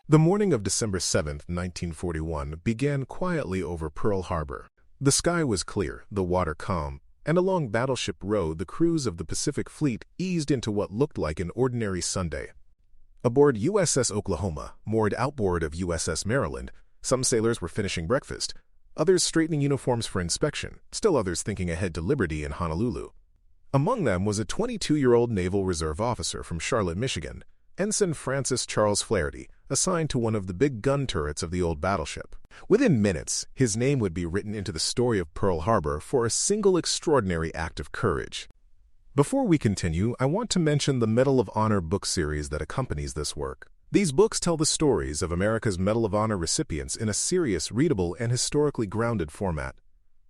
The morning of December 7, 1941, began quietly over Pearl Harbor. The sky was clear, the water calm, and along Battleship Row the crews of the Pacific Fleet eased into what looked like an ordinary Sunday. Aboard USS Oklahoma, moored outboard of USS Maryland, some sailors were finishing breakfast, others straightening uniforms for inspection, still others thinking ahead to Liberty in Honolulu. Among them was a 22-year-old Naval Reserve officer from Charlotte, Michigan, Ensign Francis Charles Flaherty, assigned to one of the big gun turrets of the old battleship. Within minutes, his name would be written into the story of Pearl Harbor for a single extraordinary act of courage. Before we continue, I want to mention the Medal of Honor book series that accompanies this work. These books tell the stories of America's Medal of Honor recipients in a serious, readable, and historically grounded format,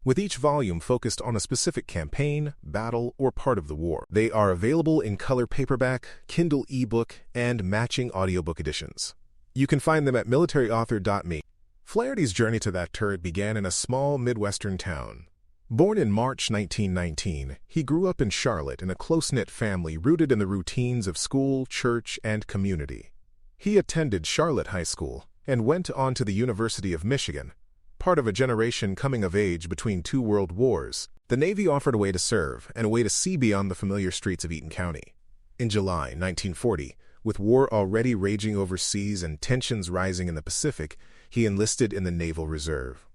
with each volume focused on a specific campaign, battle, or part of the war. They are available in color paperback, Kindle ebook, and matching audiobook editions. You can find them at militaryauthor.me. Flaherty's journey to that turret began in a small Midwestern town. Born in March 1919, he grew up in Charlotte in a close-knit family rooted in the routines of school, church, and community. He attended Charlotte High School and went on to the University of Michigan, part of a generation coming of age between two world wars. The Navy offered a way to serve and a way to see beyond the familiar streets of Eaton County. In July 1940, with war already raging overseas and tensions rising in the Pacific, he enlisted in the Naval Reserve.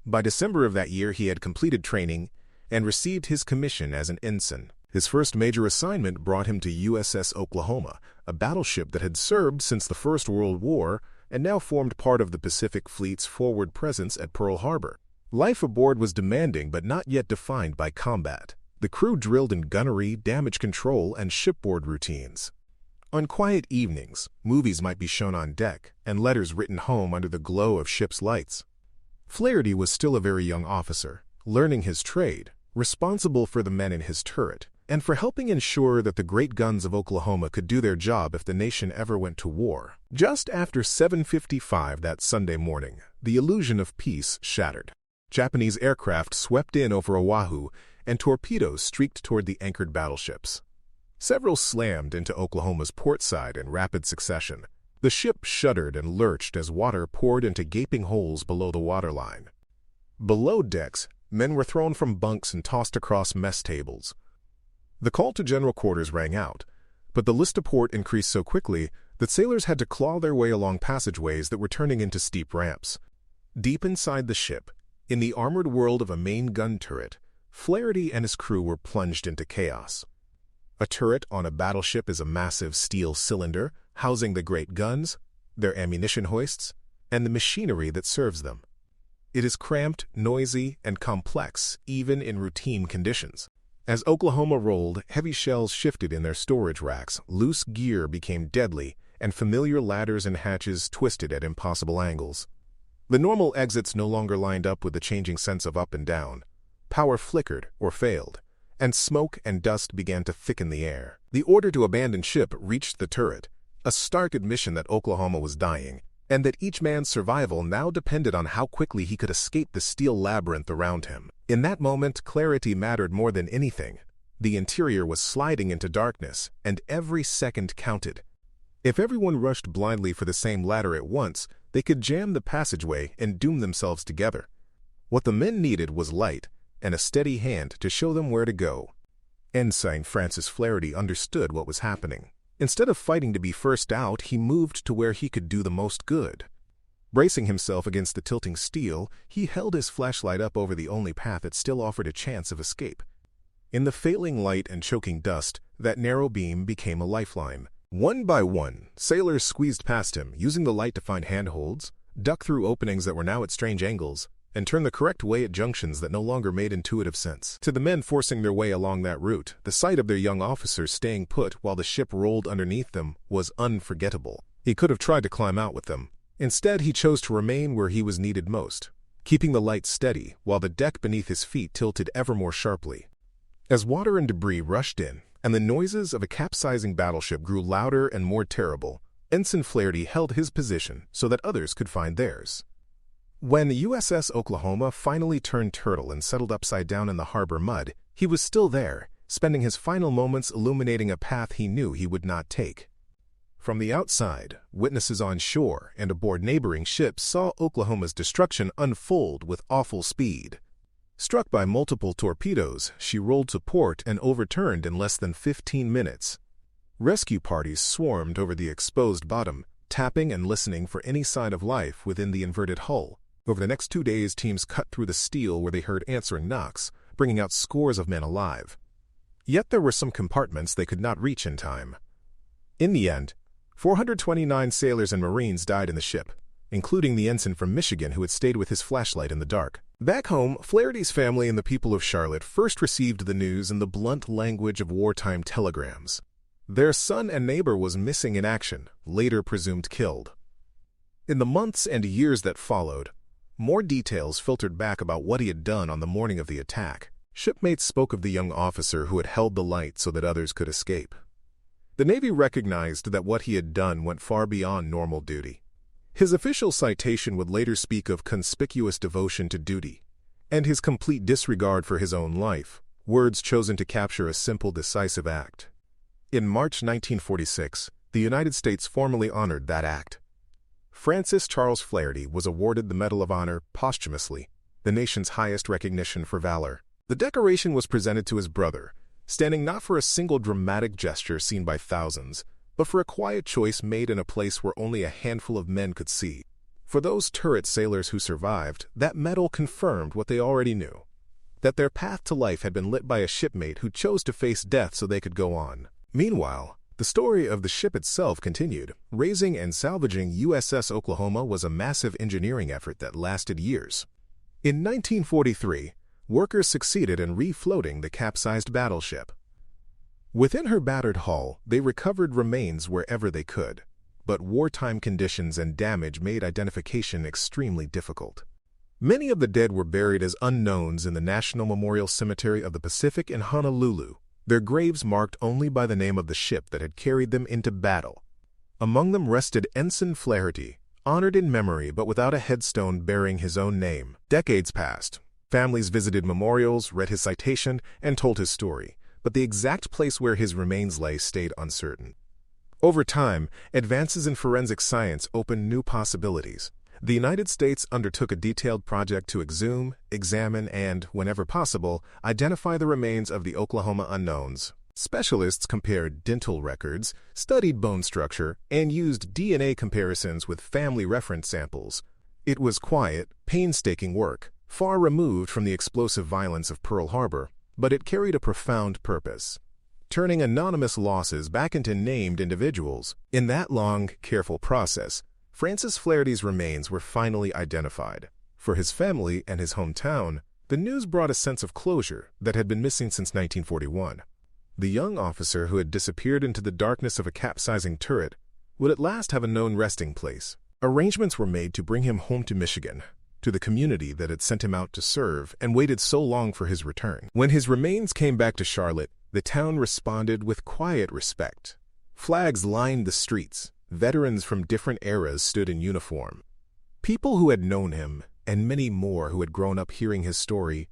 By December of that year, he had completed training and received his commission as an ensign. His first major assignment brought him to USS Oklahoma, a battleship that had served since the First World War and now formed part of the Pacific Fleet's forward presence at Pearl Harbor. Life aboard was demanding but not yet defined by combat. The crew drilled in gunnery, damage control, and shipboard routines. On quiet evenings, movies might be shown on deck and letters written home under the glow of ship's lights. Flaherty was still a very young officer, learning his trade, responsible for the men in his turret, and for helping ensure that the great guns of Oklahoma could do their job if the nation ever went to war. Just after 7:55 that Sunday morning, the illusion of peace shattered. Japanese aircraft swept in over Oahu, and torpedoes streaked toward the anchored battleships. Several slammed into Oklahoma's port side in rapid succession. The ship shuddered and lurched as water poured into gaping holes below the waterline. Below decks, men were thrown from bunks and tossed across mess tables. The call to general quarters rang out, but the list to port increased so quickly that sailors had to claw their way along passageways that were turning into steep ramps. Deep inside the ship, in the armored world of a main gun turret, Flaherty and his crew were plunged into chaos. A turret on a battleship is a massive steel cylinder housing the great guns, their ammunition hoists, and the machinery that serves them. It is cramped, noisy, and complex, even in routine conditions. As Oklahoma rolled, heavy shells shifted in their storage racks, loose gear became deadly, and familiar ladders and hatches twisted at impossible angles. The normal exits no longer lined up with the changing sense of up and down. Power flickered or failed, and smoke and dust began to thicken the air. The order to abandon ship reached the turret, a stark admission that Oklahoma was dying, and that each man's survival now depended on how quickly he could escape the steel labyrinth around him. In that moment, clarity mattered more than anything. The interior was sliding into darkness, and every second counted. If everyone rushed blindly for the same ladder at once, they could jam the passageway and doom themselves together. What the men needed was light, and a steady hand to show them where to go. Ensign Francis Flaherty understood what was happening. Instead of fighting to be first out, he moved to where he could do the most good. Bracing himself against the tilting steel, he held his flashlight up over the only path that still offered a chance of escape. In the failing light and choking dust, that narrow beam became a lifeline. One by one, sailors squeezed past him, using the light to find handholds, duck through openings that were now at strange angles, and turn the correct way at junctions that no longer made intuitive sense. To the men forcing their way along that route, the sight of their young officers staying put while the ship rolled underneath them was unforgettable. He could have tried to climb out with them. Instead, he chose to remain where he was needed most, keeping the light steady while the deck beneath his feet tilted ever more sharply. As water and debris rushed in, and the noises of a capsizing battleship grew louder and more terrible, Ensign Flaherty held his position so that others could find theirs. When the USS Oklahoma finally turned turtle and settled upside down in the harbor mud, he was still there, spending his final moments illuminating a path he knew he would not take. From the outside, witnesses on shore and aboard neighboring ships saw Oklahoma's destruction unfold with awful speed. Struck by multiple torpedoes, she rolled to port and overturned in less than 15 minutes. Rescue parties swarmed over the exposed bottom, tapping and listening for any sign of life within the inverted hull. Over the next 2 days, teams cut through the steel where they heard answering knocks, bringing out scores of men alive. Yet there were some compartments they could not reach in time. In the end, 429 sailors and Marines died in the ship, including the ensign from Michigan who had stayed with his flashlight in the dark. Back home, Flaherty's family and the people of Charlotte first received the news in the blunt language of wartime telegrams. Their son and neighbor was missing in action, later presumed killed. In the months and years that followed, more details filtered back about what he had done on the morning of the attack. Shipmates spoke of the young officer who had held the light so that others could escape. The Navy recognized that what he had done went far beyond normal duty. His official citation would later speak of conspicuous devotion to duty and his complete disregard for his own life, words chosen to capture a simple, decisive act. In March 1946, the United States formally honored that act. Francis Charles Flaherty was awarded the Medal of Honor posthumously, the nation's highest recognition for valor. The decoration was presented to his brother, standing not for a single dramatic gesture seen by thousands, but for a quiet choice made in a place where only a handful of men could see. For those turret sailors who survived, that medal confirmed what they already knew, that their path to life had been lit by a shipmate who chose to face death so they could go on. Meanwhile, the story of the ship itself continued. Raising and salvaging USS Oklahoma was a massive engineering effort that lasted years. In 1943, workers succeeded in refloating the capsized battleship. Within her battered hull, they recovered remains wherever they could, but wartime conditions and damage made identification extremely difficult. Many of the dead were buried as unknowns in the National Memorial Cemetery of the Pacific in Honolulu, their graves marked only by the name of the ship that had carried them into battle. Among them rested Ensign Flaherty, honored in memory but without a headstone bearing his own name. Decades passed. Families visited memorials, read his citation, and told his story, but the exact place where his remains lay stayed uncertain. Over time, advances in forensic science opened new possibilities. The United States undertook a detailed project to exhume, examine, and, whenever possible, identify the remains of the Oklahoma unknowns. Specialists compared dental records, studied bone structure, and used DNA comparisons with family reference samples. It was quiet, painstaking work, far removed from the explosive violence of Pearl Harbor, but it carried a profound purpose, turning anonymous losses back into named individuals. In that long, careful process, Francis Flaherty's remains were finally identified. For his family and his hometown, the news brought a sense of closure that had been missing since 1941. The young officer who had disappeared into the darkness of a capsizing turret would at last have a known resting place. Arrangements were made to bring him home to Michigan, to the community that had sent him out to serve and waited so long for his return. When his remains came back to Charlotte, the town responded with quiet respect. Flags lined the streets. Veterans from different eras stood in uniform. People who had known him, and many more who had grown up hearing his story,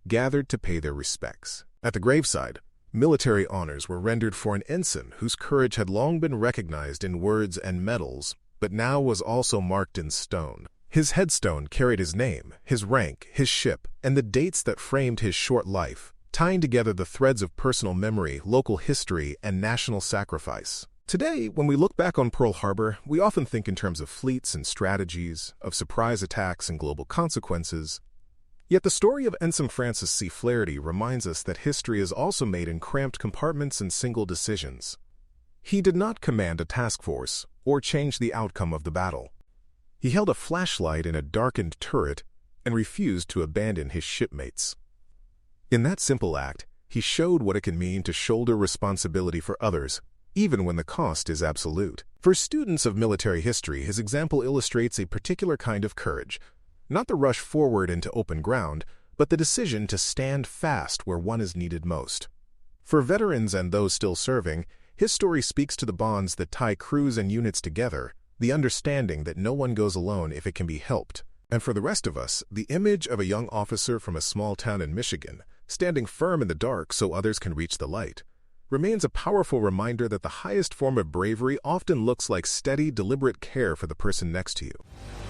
gathered to pay their respects. At the graveside, military honors were rendered for an ensign whose courage had long been recognized in words and medals, but now was also marked in stone. His headstone carried his name, his rank, his ship, and the dates that framed his short life, tying together the threads of personal memory, local history, and national sacrifice. Today, when we look back on Pearl Harbor, we often think in terms of fleets and strategies, of surprise attacks and global consequences. Yet the story of Ensign Francis C. Flaherty reminds us that history is also made in cramped compartments and single decisions. He did not command a task force or change the outcome of the battle. He held a flashlight in a darkened turret and refused to abandon his shipmates. In that simple act, he showed what it can mean to shoulder responsibility for others, even when the cost is absolute. For students of military history, his example illustrates a particular kind of courage, not the rush forward into open ground, but the decision to stand fast where one is needed most. For veterans and those still serving, his story speaks to the bonds that tie crews and units together, the understanding that no one goes alone if it can be helped. And for the rest of us, the image of a young officer from a small town in Michigan, standing firm in the dark so others can reach the light, remains a powerful reminder that the highest form of bravery often looks like steady, deliberate care for the person next to you.